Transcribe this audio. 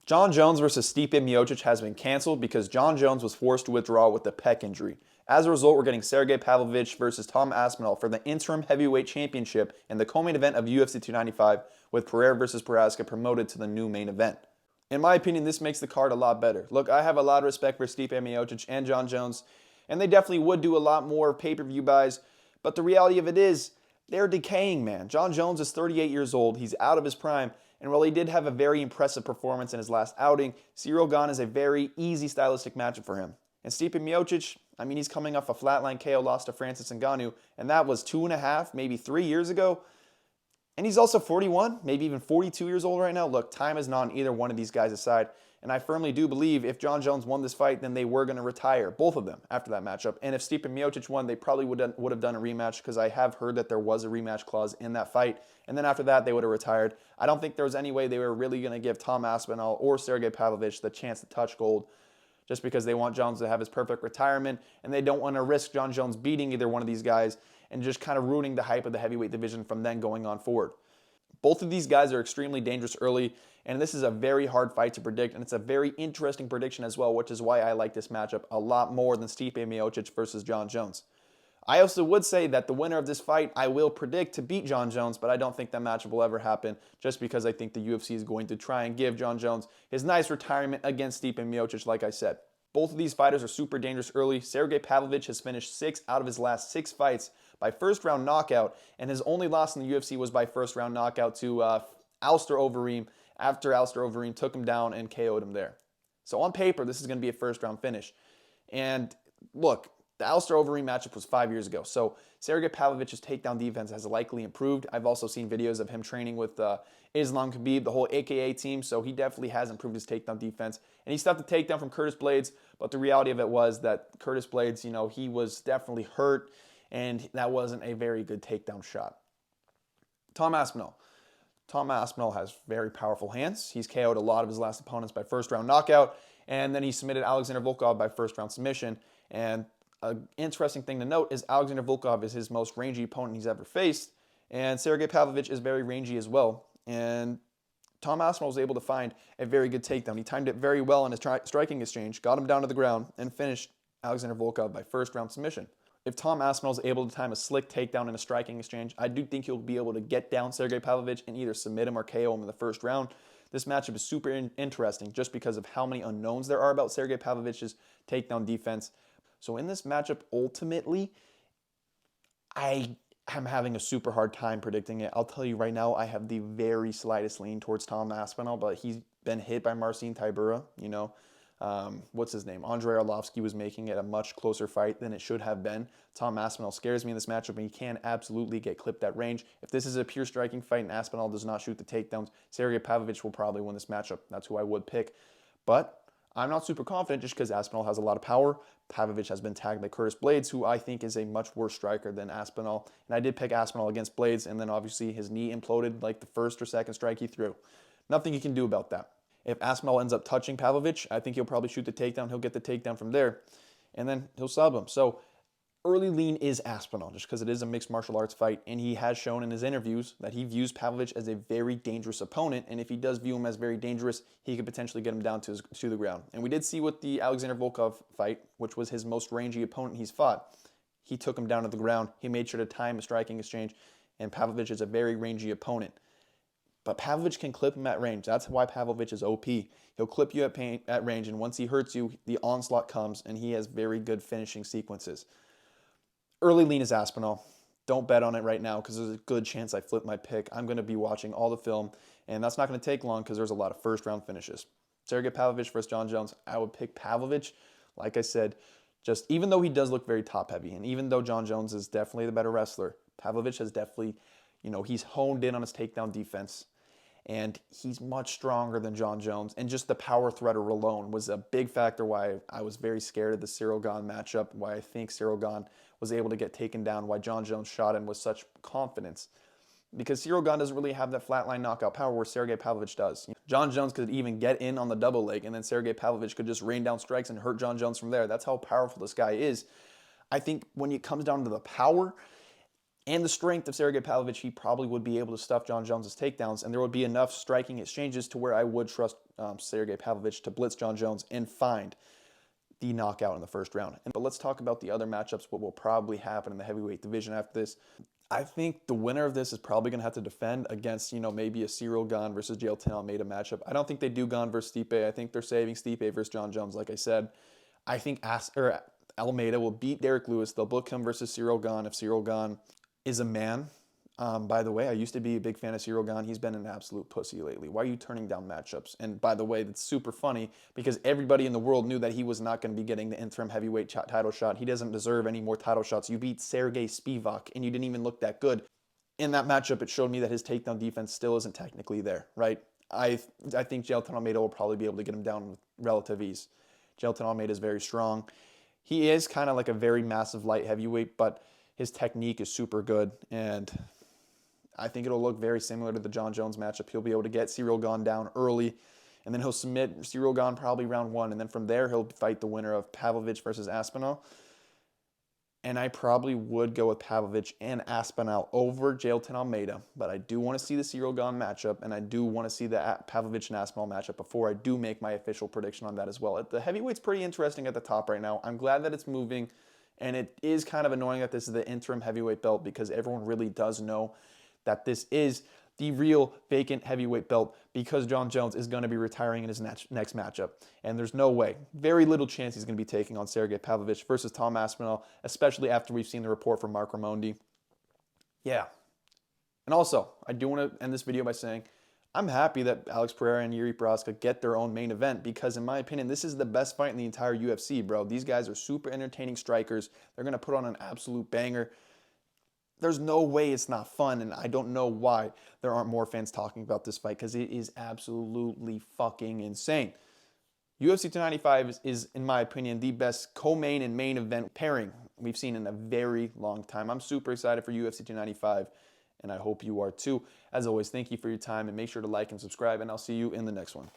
Jon Jones versus Stipe Miocic has been canceled because Jon Jones was forced to withdraw with a pec injury. As a result, we're getting Sergei Pavlovich versus Tom Aspinall for the interim heavyweight championship in the co-main event of UFC 295, with Pereira versus Prohaska promoted to the new main event. In my opinion, this makes the card a lot better. Look, I have a lot of respect for Stipe Miocic and Jon Jones, and they definitely would do a lot more pay-per-view buys, but the reality of it is, they're decaying, man. Jon Jones is 38 years old, he's out of his prime, and while he did have a very impressive performance in his last outing, Ciryl Gane is a very easy stylistic matchup for him. And Stipe Miocic, I mean, he's coming off a flatline KO loss to Francis Ngannou, and that was 2.5, maybe 3 years ago. And he's also 41, maybe even 42 years old right now. Look, time is not on either one of these guys' side. And I firmly do believe if Jon Jones won this fight, then they were going to retire, both of them, after that matchup. And if Stipe Miocic won, they probably would have done a rematch, because I have heard that there was a rematch clause in that fight. And then after that, they would have retired. I don't think there was any way they were really going to give Tom Aspinall or Sergei Pavlovich the chance to touch gold, just because they want Jones to have his perfect retirement, and they don't want to risk Jon Jones beating either one of these guys and just kind of ruining the hype of the heavyweight division from then going on forward. Both of these guys are extremely dangerous early, and this is a very hard fight to predict, and it's a very interesting prediction as well, which is why I like this matchup a lot more than Stipe Miocic versus Jon Jones. I also would say that the winner of this fight, I will predict to beat Jon Jones, but I don't think that matchup will ever happen, just because I think the UFC is going to try and give Jon Jones his nice retirement against Stipe Miocic, like I said. Both of these fighters are super dangerous early. Sergei Pavlovich has finished 6 out of his last 6 fights by first-round knockout, and his only loss in the UFC was by first-round knockout to Alistair Overeem, after Alistair Overeem took him down and KO'd him there. So on paper, this is going to be a first-round finish. And look, the Alistair Overeem matchup was 5 years ago, so Sergei Pavlovich's takedown defense has likely improved. I've also seen videos of him training with Islam Khabib, the whole AKA team, so he definitely has improved his takedown defense. And he stopped the takedown from Curtis Blaydes, but the reality of it was that Curtis Blaydes, he was definitely hurt, and that wasn't a very good takedown shot. Tom Aspinall. Tom Aspinall has very powerful hands. He's KO'd a lot of his last opponents by first-round knockout, and then he submitted Alexander Volkov by first-round submission. And an interesting thing to note is Alexander Volkov is his most rangy opponent he's ever faced, and Sergei Pavlovich is very rangy as well. And Tom Aspinall was able to find a very good takedown. He timed it very well in his striking exchange, got him down to the ground, and finished Alexander Volkov by first-round submission. If Tom Aspinall is able to time a slick takedown in a striking exchange, I do think he'll be able to get down Sergei Pavlovich and either submit him or KO him in the first round. This matchup is super interesting just because of how many unknowns there are about Sergei Pavlovich's takedown defense. So in this matchup, ultimately, I am having a super hard time predicting it. I'll tell you right now, I have the very slightest lean towards Tom Aspinall, but he's been hit by Marcin Tybura, what's his name? Andrei Arlovsky was making it a much closer fight than it should have been. Tom Aspinall scares me in this matchup, and he can absolutely get clipped at range. If this is a pure striking fight and Aspinall does not shoot the takedowns, Sergei Pavlovich will probably win this matchup. That's who I would pick. But I'm not super confident just because Aspinall has a lot of power. Pavlovich has been tagged by Curtis Blaydes, who I think is a much worse striker than Aspinall. And I did pick Aspinall against Blaydes, and then obviously his knee imploded like the first or second strike he threw. Nothing he can do about that. If Aspinall ends up touching Pavlovich, I think he'll probably shoot the takedown. He'll get the takedown from there, and then he'll sub him. So early lean is Aspinall, just because it is a mixed martial arts fight, and he has shown in his interviews that he views Pavlovich as a very dangerous opponent, and if he does view him as very dangerous, he could potentially get him down to the ground. And we did see with the Alexander Volkov fight, which was his most rangy opponent he's fought, he took him down to the ground. He made sure to time a striking exchange, and Pavlovich is a very rangy opponent. But Pavlovich can clip him at range. That's why Pavlovich is OP. He'll clip you at range, and once he hurts you, the onslaught comes, and he has very good finishing sequences. Early lean is Aspinall. Don't bet on it right now because there's a good chance I flip my pick. I'm going to be watching all the film, and that's not going to take long because there's a lot of first-round finishes. Sergei Pavlovich versus Jon Jones. I would pick Pavlovich. Like I said, just even though he does look very top-heavy, and even though Jon Jones is definitely the better wrestler, Pavlovich has definitely, he's honed in on his takedown defense. And he's much stronger than Jon Jones. And just the power threat alone was a big factor why I was very scared of the Ciryl Gane matchup, why I think Ciryl Gane was able to get taken down, why Jon Jones shot him with such confidence. Because Ciryl Gane doesn't really have that flatline knockout power where Sergei Pavlovich does. Jon Jones could even get in on the double leg, and then Sergei Pavlovich could just rain down strikes and hurt Jon Jones from there. That's how powerful this guy is. I think when it comes down to the power, and the strength of Sergei Pavlovich, he probably would be able to stuff Jon Jones' takedowns, and there would be enough striking exchanges to where I would trust Sergei Pavlovich to blitz Jon Jones and find the knockout in the first round. But let's talk about the other matchups, what will probably happen in the heavyweight division after this. I think the winner of this is probably going to have to defend against, maybe a Cyril Gane versus Jailton Almeida matchup. I don't think they do Gane versus Stipe. I think they're saving Stipe versus Jon Jones, like I said. I think Almeida will beat Derek Lewis. They'll book him versus Cyril Gane if Cyril Gane is a man. By the way, I used to be a big fan of Cyril Gane. He's been an absolute pussy lately. Why are you turning down matchups? And by the way, that's super funny because everybody in the world knew that he was not going to be getting the interim heavyweight title shot. He doesn't deserve any more title shots. You beat Sergei Spivak, and you didn't even look that good. In that matchup, it showed me that his takedown defense still isn't technically there, right? I think Jailton Almeida will probably be able to get him down with relative ease. Jailton Almeida is very strong. He is kind of like a very massive light heavyweight, but his technique is super good, and I think it'll look very similar to the Jon Jones matchup. He'll be able to get Cyril Gane down early, and then he'll submit Cyril Gane probably round 1, and then from there he'll fight the winner of Pavlovich versus Aspinall. And I probably would go with Pavlovich and Aspinall over Jailton Almeida, but I do want to see the Cyril Gane matchup, and I do want to see the Pavlovich and Aspinall matchup before I do make my official prediction on that as well. The heavyweight's pretty interesting at the top right now. I'm glad that it's moving, and it is kind of annoying that this is the interim heavyweight belt because everyone really does know that this is the real vacant heavyweight belt because Jon Jones is going to be retiring in his next matchup. And there's no way, very little chance he's going to be taking on Sergei Pavlovich versus Tom Aspinall, especially after we've seen the report from Mark Raimondi. Yeah. And also, I do want to end this video by saying I'm happy that Alex Pereira and Yuri Prochazka get their own main event because, in my opinion, this is the best fight in the entire UFC, bro. These guys are super entertaining strikers. They're going to put on an absolute banger. There's no way it's not fun, and I don't know why there aren't more fans talking about this fight because it is absolutely fucking insane. UFC 295 is, in my opinion, the best co-main and main event pairing we've seen in a very long time. I'm super excited for UFC 295, and I hope you are too. As always, thank you for your time, and make sure to like and subscribe, and I'll see you in the next one.